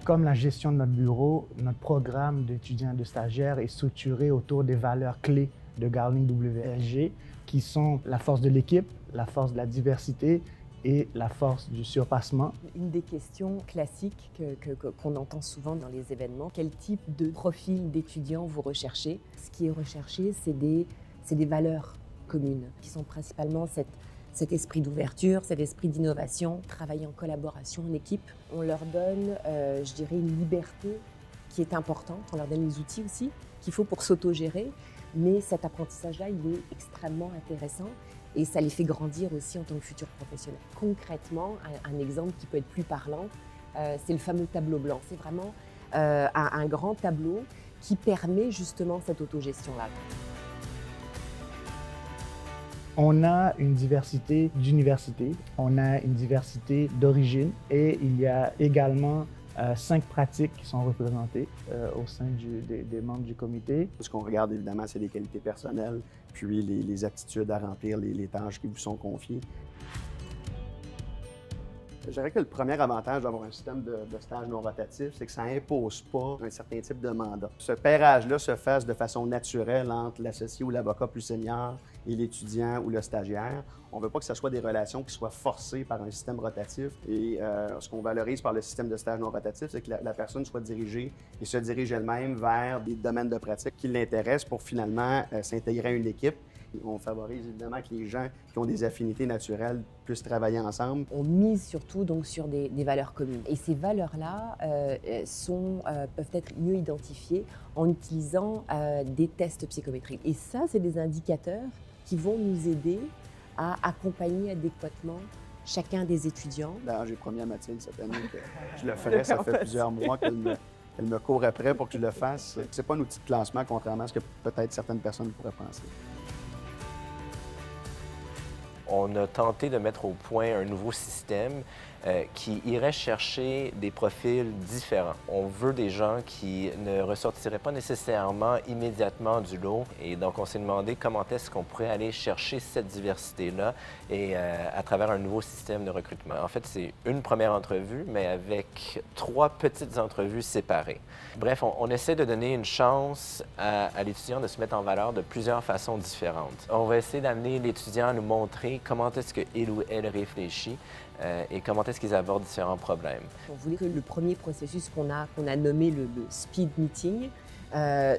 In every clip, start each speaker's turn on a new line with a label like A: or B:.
A: Comme la gestion de notre bureau, notre programme d'étudiants et de stagiaires est structuré autour des valeurs clés de Garling WLG, qui sont la force de l'équipe, la force de la diversité et la force du surpassement.
B: Une des questions classiques qu'on entend souvent dans les événements, quel type de profil d'étudiants vous recherchez? Ce qui est recherché, c'est des valeurs communes, qui sont principalement cet esprit d'ouverture, cet esprit d'innovation, travailler en collaboration, en équipe. On leur donne, je dirais, une liberté qui est importante. On leur donne les outils aussi qu'il faut pour s'autogérer. Mais cet apprentissage-là, il est extrêmement intéressant et ça les fait grandir aussi en tant que futurs professionnels. Concrètement, un exemple qui peut être plus parlant, c'est le fameux tableau blanc. C'est vraiment un grand tableau qui permet justement cette autogestion-là.
A: On a une diversité d'universités, on a une diversité d'origine et il y a également 5 pratiques qui sont représentées au sein des membres du comité.
C: Ce qu'on regarde évidemment, c'est les qualités personnelles, puis les aptitudes à remplir les tâches qui vous sont confiées. Je dirais que le premier avantage d'avoir un système de stage non rotatif, c'est que ça n'impose pas un certain type de mandat. Ce pairage-là se fait de façon naturelle entre l'associé ou l'avocat plus senior et l'étudiant ou le stagiaire. On ne veut pas que ce soit des relations qui soient forcées par un système rotatif. Et ce qu'on valorise par le système de stage non rotatif, c'est que la personne soit dirigée et se dirige elle-même vers des domaines de pratique qui l'intéressent pour finalement s'intégrer à une équipe. On favorise évidemment que les gens qui ont des affinités naturelles puissent travailler ensemble.
B: On mise surtout donc sur des valeurs communes. Et ces valeurs-là peuvent être mieux identifiées en utilisant des tests psychométriques. Et ça, c'est des indicateurs qui vont nous aider à accompagner adéquatement chacun des étudiants.
C: D'ailleurs, j'ai promis à Mathilde cette année que je le ferais. Ça fait plusieurs mois qu'elle me court après pour que je le fasse. C'est pas un outil de classement, contrairement à ce que peut-être certaines personnes pourraient penser.
D: On a tenté de mettre au point un nouveau système qui irait chercher des profils différents. On veut des gens qui ne ressortiraient pas nécessairement immédiatement du lot. Et donc, on s'est demandé comment est-ce qu'on pourrait aller chercher cette diversité-là et à travers un nouveau système de recrutement. En fait, c'est une première entrevue, mais avec 3 petites entrevues séparées. Bref, on essaie de donner une chance à l'étudiant de se mettre en valeur de plusieurs façons différentes. On va essayer d'amener l'étudiant à nous montrer comment est-ce qu'il ou elle réfléchit et comment est-ce qu'ils abordent différents problèmes.
B: On voulait que le premier processus qu'on a nommé le speed meeting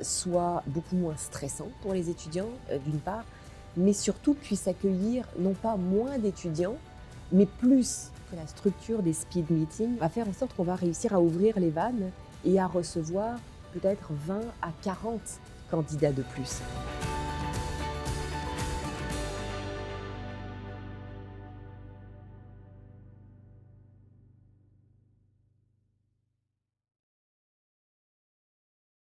B: soit beaucoup moins stressant pour les étudiants, d'une part, mais surtout puisse accueillir non pas moins d'étudiants, mais plus. Que la structure des speed meetings va faire en sorte qu'on va réussir à ouvrir les vannes et à recevoir peut-être 20 à 40 candidats de plus.